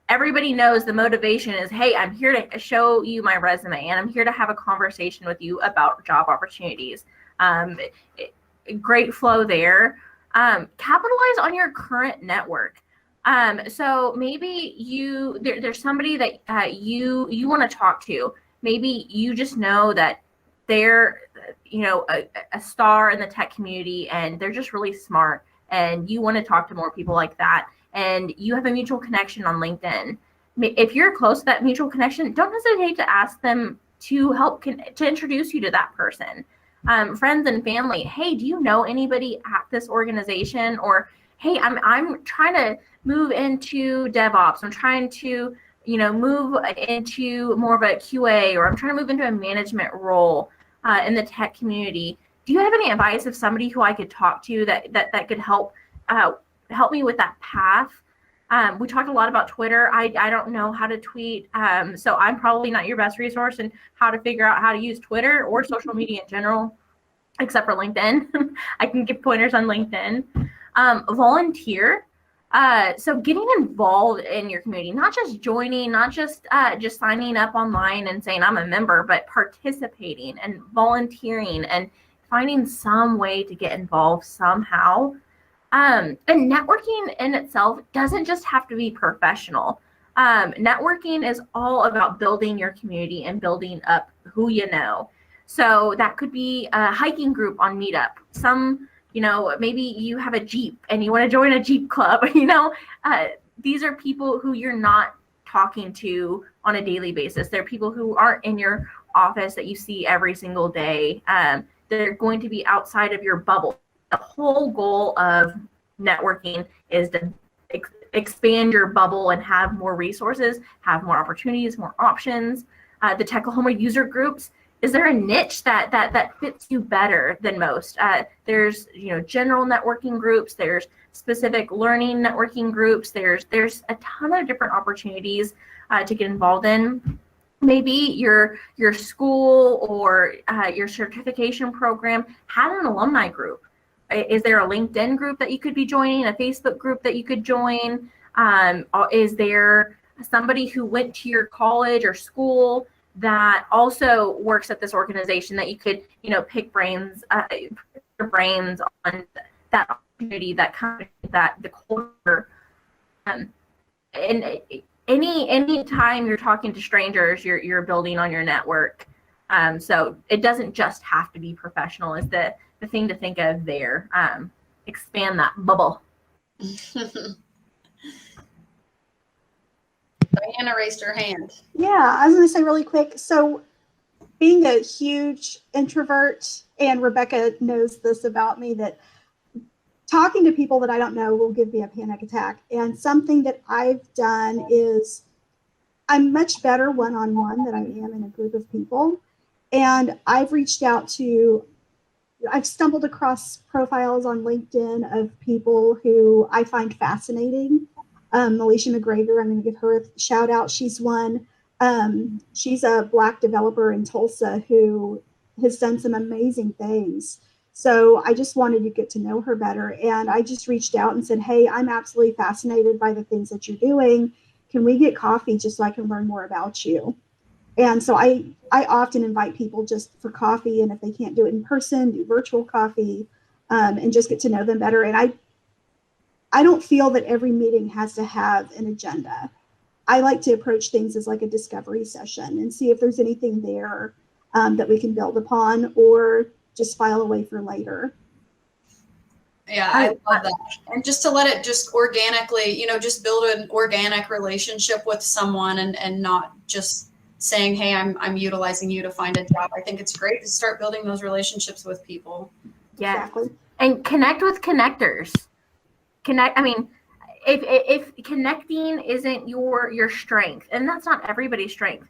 everybody knows the motivation is, hey, I'm here to show you my resume and I'm here to have a conversation with you about job opportunities. Great flow there. Capitalize on your current network. So maybe there's somebody that you want to talk to. Maybe you just know that they're a star in the tech community and they're just really smart, and you want to talk to more people like that, and you have a mutual connection on LinkedIn. If you're close to that mutual connection, don't hesitate to ask them to help to introduce you to that person. Friends and family, hey, do you know anybody at this organization? Or hey, I'm trying to move into DevOps. I'm trying to move into more of a QA, or I'm trying to move into a management role in the tech community. Do you have any advice of somebody who I could talk to that could help me with that path? We talked a lot about Twitter. I don't know how to tweet, so I'm probably not your best resource in how to figure out how to use Twitter or social media in general, except for LinkedIn. I can give pointers on LinkedIn. Volunteer. So getting involved in your community, not just joining, not just signing up online and saying I'm a member, but participating and volunteering and finding some way to get involved somehow. And networking in itself doesn't just have to be professional. Networking is all about building your community and building up who you know. So that could be a hiking group on Meetup. Maybe you have a Jeep and you want to join a Jeep club. These are people who you're not talking to on a daily basis. They're people who aren't in your office that you see every single day. They're going to be outside of your bubble. The whole goal of networking is to expand your bubble and have more resources, have more opportunities, more options. The Techlahoma user groups. Is there a niche that fits you better than most? There's general networking groups. There's specific learning networking groups. There's a ton of different opportunities to get involved in. Maybe your school or your certification program had an alumni group. Is there a LinkedIn group that you could be joining? A Facebook group that you could join? Is there somebody who went to your college or school that also works at this organization that you could, pick your brains on that opportunity, that company, that the culture. And any time you're talking to strangers, you're building on your network. So it doesn't just have to be professional is the thing to think of there. Expand that bubble. Diana raised her hand. Yeah, I was going to say really quick. So being a huge introvert, and Rebecca knows this about me, that talking to people that I don't know will give me a panic attack. And something that I've done is I'm much better one-on-one than I am in a group of people. And I've stumbled across profiles on LinkedIn of people who I find fascinating. Alicia McGregor, I'm going to give her a shout out. She's a Black developer in Tulsa who has done some amazing things. So I just wanted to get to know her better. And I just reached out and said, hey, I'm absolutely fascinated by the things that you're doing. Can we get coffee just so I can learn more about you? And so I often invite people just for coffee. And if they can't do it in person, do virtual coffee and just get to know them better. And I don't feel that every meeting has to have an agenda. I like to approach things as like a discovery session and see if there's anything there that we can build upon or just file away for later. Yeah, I love that. And just to let it just organically, just build an organic relationship with someone and not just saying, hey, I'm utilizing you to find a job. I think it's great to start building those relationships with people. Yeah. Exactly. And connect with connectors. If connecting isn't your strength, and that's not everybody's strength,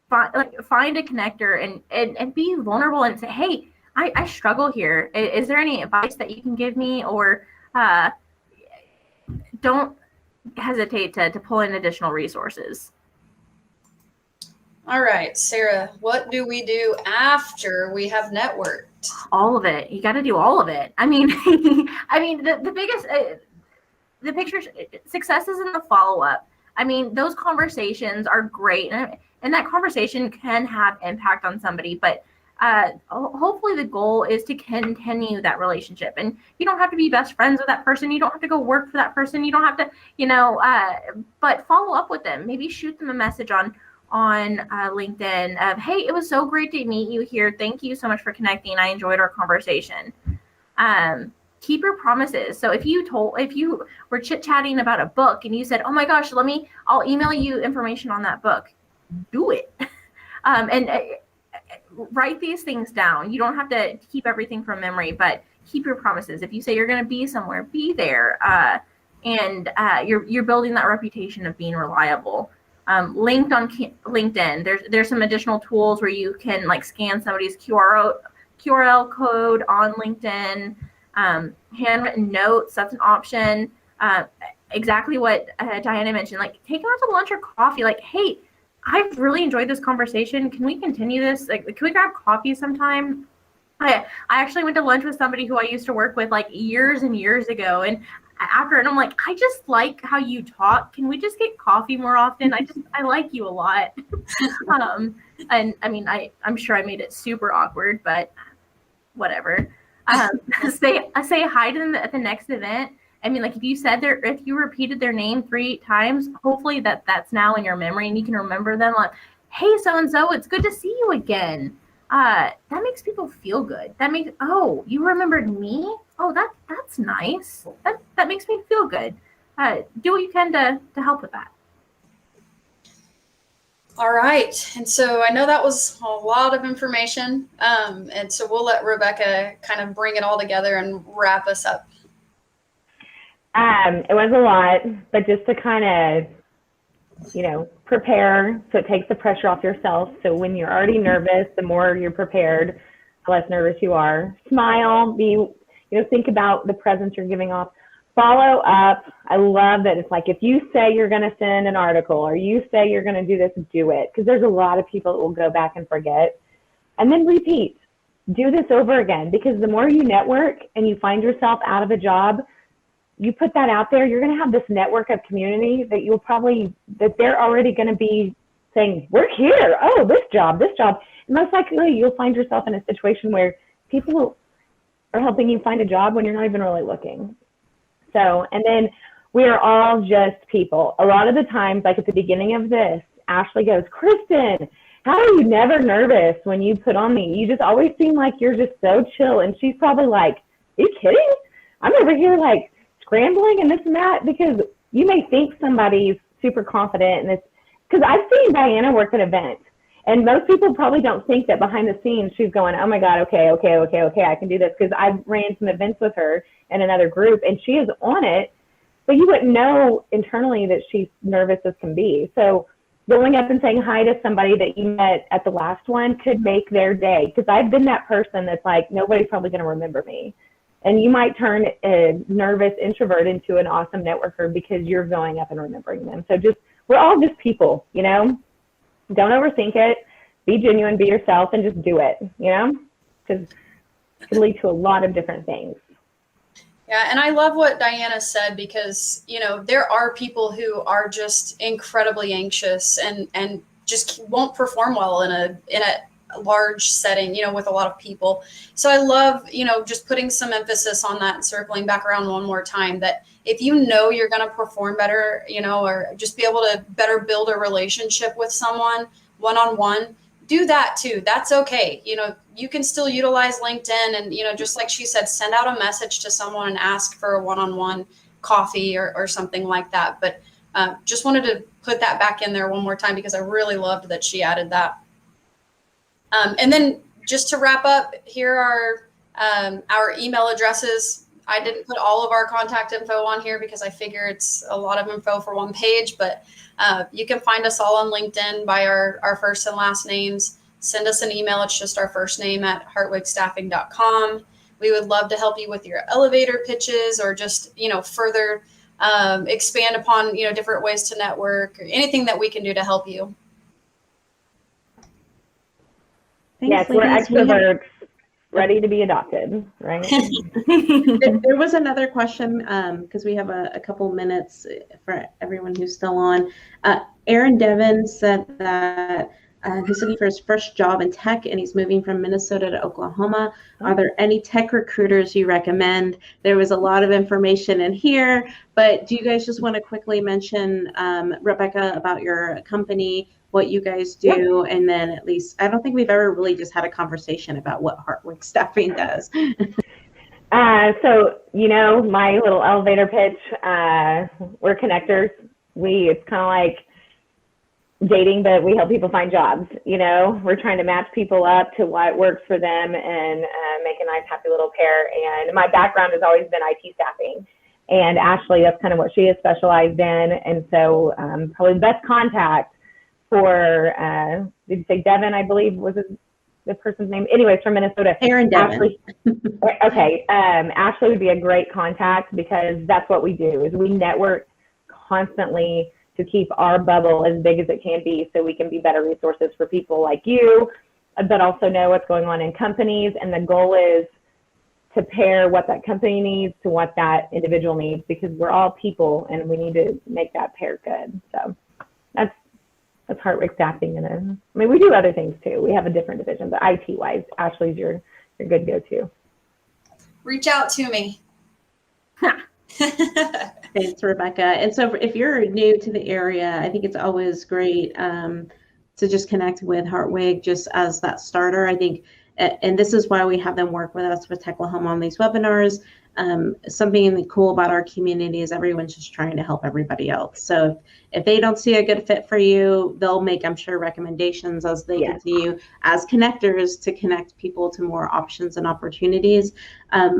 find a connector and be vulnerable and say, hey, I struggle here. Is there any advice that you can give me? Or don't hesitate to pull in additional resources. All right, Sarah, what do we do after we have networked? All of it. You got to do all of it. I mean, the biggest, the picture success is in the follow-up. I mean, those conversations are great, and that conversation can have impact on somebody, but hopefully the goal is to continue that relationship. And you don't have to be best friends with that person. You don't have to go work for that person. You don't have to, but follow up with them. Maybe shoot them a message on LinkedIn of, hey, it was so great to meet you here. Thank you so much for connecting. I enjoyed our conversation. Keep your promises. So if you were chit-chatting about a book and you said, oh my gosh, I'll email you information on that book, do it. And write these things down. You don't have to keep everything from memory, but keep your promises. If you say you're going to be somewhere, be there. And you're building that reputation of being reliable. Linked on LinkedIn, there's some additional tools where you can like scan somebody's QRL code on LinkedIn. Handwritten notes, that's an option. Exactly what Diana mentioned, like take them out to lunch or coffee. Like, hey, I've really enjoyed this conversation. Can we continue this? Like, can we grab coffee sometime? I actually went to lunch with somebody who I used to work with like years and years ago, and I'm like, I just like how you talk. Can we just get coffee more often? I like you a lot. And I mean, I'm sure I made it super awkward, but whatever. Say hi to them at the next event. I mean, like if you repeated their name 3 times, hopefully that's now in your memory and you can remember them. Like, hey, so-and-so, it's good to see you again. That makes people feel good. That makes, oh, you remembered me? Oh, that's nice. That makes me feel good. Do what you can to help with that. All right. And so I know that was a lot of information. And so we'll let Rebecca kind of bring it all together and wrap us up. It was a lot, but just to kind of, prepare so it takes the pressure off yourself. So when you're already nervous, the more you're prepared, the less nervous you are. Smile, think about the presence you're giving off. Follow up. I love that it's like if you say you're going to send an article or you say you're going to do this, do it. Because there's a lot of people that will go back and forget. And then repeat. Do this over again. Because the more you network and you find yourself out of a job, you put that out there, you're going to have this network of community that they're already going to be saying, we're here. Oh, this job. And most likely you'll find yourself in a situation where people are helping you find a job when you're not even really looking. So, and then we are all just people. A lot of the times, like at the beginning of this, Ashley goes, Kristen, how are you never nervous when you put on me? You just always seem like you're just so chill. And she's probably like, are you kidding? I'm over here like scrambling and this and that, because you may think somebody's super confident in this. Because I've seen Diana work at events, and most people probably don't think that behind the scenes she's going, oh my God, okay, I can do this. Because I've ran some events with her in another group, and she is on it, but you wouldn't know internally that she's nervous as can be. So going up and saying hi to somebody that you met at the last one could make their day. Because I've been that person that's like, nobody's probably going to remember me. And you might turn a nervous introvert into an awesome networker because you're going up and remembering them. So we're all just people, Don't overthink it. Be genuine, be yourself, and just do it, Because it can lead to a lot of different things. Yeah, and I love what Diana said because, there are people who are just incredibly anxious and just won't perform well in a large setting, with a lot of people. So I love, just putting some emphasis on that and circling back around one more time that if you're going to perform better, or just be able to better build a relationship with someone one-on-one, do that too. That's okay. You can still utilize LinkedIn and, just like she said, send out a message to someone and ask for a one-on-one coffee or something like that. But just wanted to put that back in there one more time because I really loved that she added that. And then just to wrap up, here are our email addresses. I didn't put all of our contact info on here because I figure it's a lot of info for one page, but you can find us all on LinkedIn by our first and last names. Send us an email. It's just our first name at heartworkstaffing.com. We would love to help you with your elevator pitches or just, further expand upon, different ways to network or anything that we can do to help you. Thanks, Yes, we're ladies. extroverts ready to be adopted, right? There was another question because we have a couple minutes for everyone who's still on. Aaron Devin said that he's looking for his first job in tech and he's moving from Minnesota to Oklahoma. Are there any tech recruiters you recommend? There was a lot of information in here, but do you guys just want to quickly mention, Rebecca, about your company, what you guys do, and then at least, I don't think we've ever really just had a conversation about what Heartwork Staffing does. So, my little elevator pitch, we're connectors. It's kind of like dating, but we help people find jobs. We're trying to match people up to what works for them and make a nice, happy little pair. And my background has always been IT staffing. And Ashley, that's kind of what she has specialized in. And so probably the best contact for, did you say Devin, I believe, was the person's name? Anyways, from Minnesota. Aaron Devin. Ashley. Okay. Ashley would be a great contact because that's what we do, is we network constantly to keep our bubble as big as it can be so we can be better resources for people like you, but also know what's going on in companies. And the goal is to pair what that company needs to what that individual needs, because we're all people and we need to make that pair good. So that's Heartwork Staffing. And we do other things too. We have a different division, but IT-wise, Ashley's your good go-to. Reach out to me. Thanks, Rebecca. And so if you're new to the area, I think it's always great to just connect with Heartwork just as that starter. I think, and this is why we have them work with us with Techlahoma on these webinars. Something cool about our community is everyone's just trying to help everybody else. So if they don't see a good fit for you, they'll make, I'm sure, recommendations as they get to you as connectors to connect people to more options and opportunities.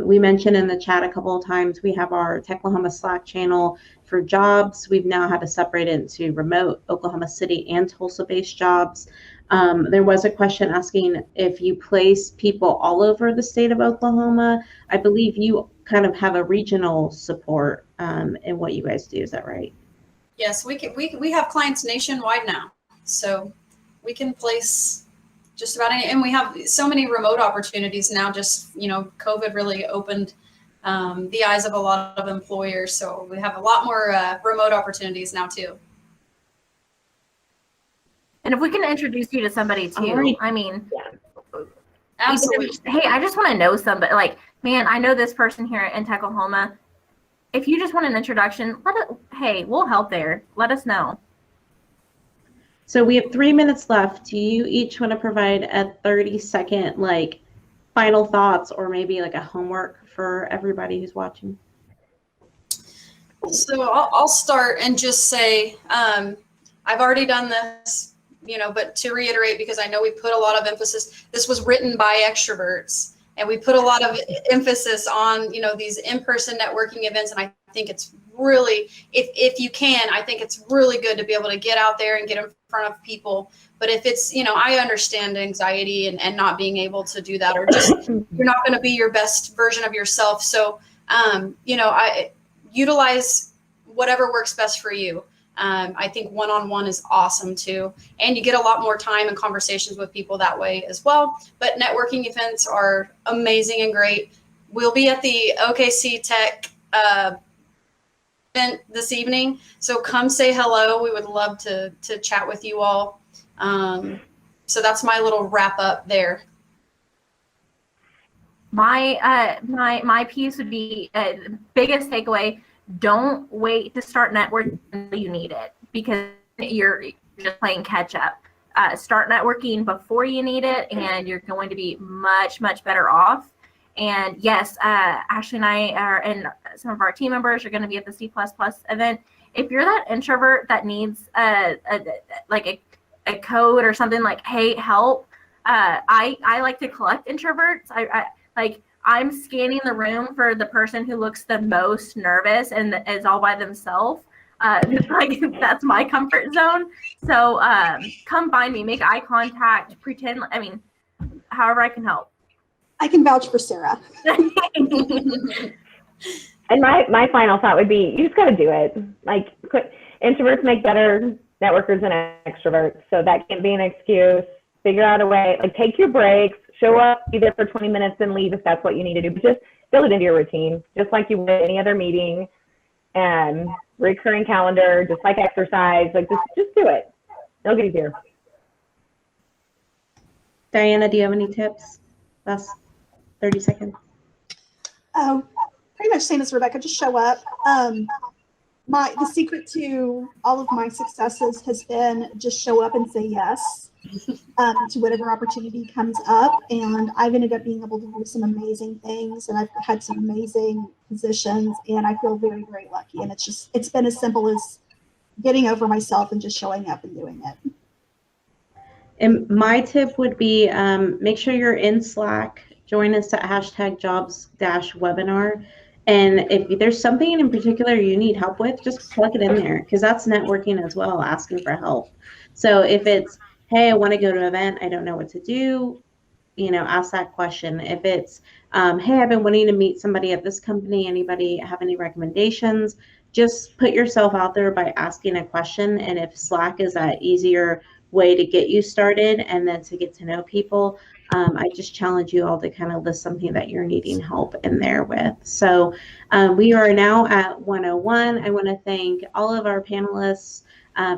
We mentioned in the chat a couple of times, we have our Techlahoma Slack channel for jobs. We've now had to separate it into remote Oklahoma City and Tulsa-based jobs. There was a question asking if you place people all over the state of Oklahoma. I believe you kind of have a regional support in what you guys do. Is that right? Yes, we have clients nationwide now, so we can place just about any, and we have so many remote opportunities now. Just COVID really opened the eyes of a lot of employers, so we have a lot more remote opportunities now too. And if we can introduce you to somebody too, Right. Absolutely. Hey, I just want to know somebody. Like, man, I know this person here in Techlahoma. If you just want an introduction, hey, we'll help there. Let us know. So we have 3 minutes left. Do you each want to provide a 30-second final thoughts or maybe a homework for everybody who's watching? So I'll start and just say I've already done this, but to reiterate, because I know we put a lot of emphasis, this was written by extroverts. And we put a lot of emphasis on, these in-person networking events. And I think it's really, if you can, I think it's really good to be able to get out there and get in front of people. But if it's, I understand anxiety and not being able to do that, or just you're not going to be your best version of yourself. So, I utilize whatever works best for you. I think one-on-one is awesome too. And you get a lot more time and conversations with people that way as well. But networking events are amazing and great. We'll be at the OKC Tech event this evening. So come say hello. We would love to chat with you all. So that's my little wrap up there. My piece would be biggest takeaway. Don't wait to start networking until you need it, because you're just playing catch up. Start networking before you need it, and you're going to be much, much better off. And yes, Ashley and I and some of our team members are going to be at the C++ event. If you're that introvert that needs a code or something, hey, help. I like to collect introverts. I'm scanning the room for the person who looks the most nervous and is all by themselves. Like that's my comfort zone. So come find me, make eye contact, pretend. I mean, however I can help. I can vouch for Sarah. And my final thought would be, you just got to do it. Like, introverts make better networkers than extroverts. So that can't be an excuse. Figure out a way, like take your breaks, show up, be there for 20 minutes and leave if that's what you need to do. But just build it into your routine, just like you would any other meeting, and recurring calendar, just like exercise. Like just do it. It'll get easier. Diana, do you have any tips? Last 30 seconds. Oh, pretty much same as Rebecca, just show up. The secret to all of my successes has been just show up and say yes to whatever opportunity comes up. And I've ended up being able to do some amazing things, and I've had some amazing positions, and I feel very, very lucky. And it's been as simple as getting over myself and just showing up and doing it. And my tip would be make sure you're in Slack. Join us at #jobs-webinar. And if there's something in particular you need help with, just plug it in there, because that's networking as well, asking for help. So if it's, hey, I want to go to an event, I don't know what to do, ask that question. If it's, hey, I've been wanting to meet somebody at this company, anybody have any recommendations? Just put yourself out there by asking a question. And if Slack is that easier way to get you started and then to get to know people, I just challenge you all to kind of list something that you're needing help in there with. So we are now at 101. I want to thank all of our panelists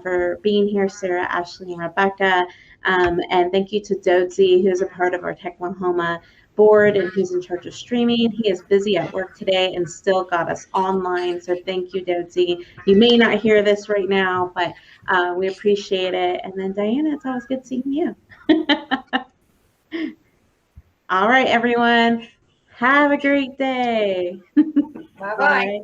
for being here, Sarah, Ashley, and Rebecca. And thank you to Dodzy, who is a part of our Techlahoma board and who's in charge of streaming. He is busy at work today and still got us online. So thank you, Dodzy. You may not hear this right now, but we appreciate it. And then Diana, it's always good seeing you. All right, everyone. Have a great day. Bye-bye. Bye.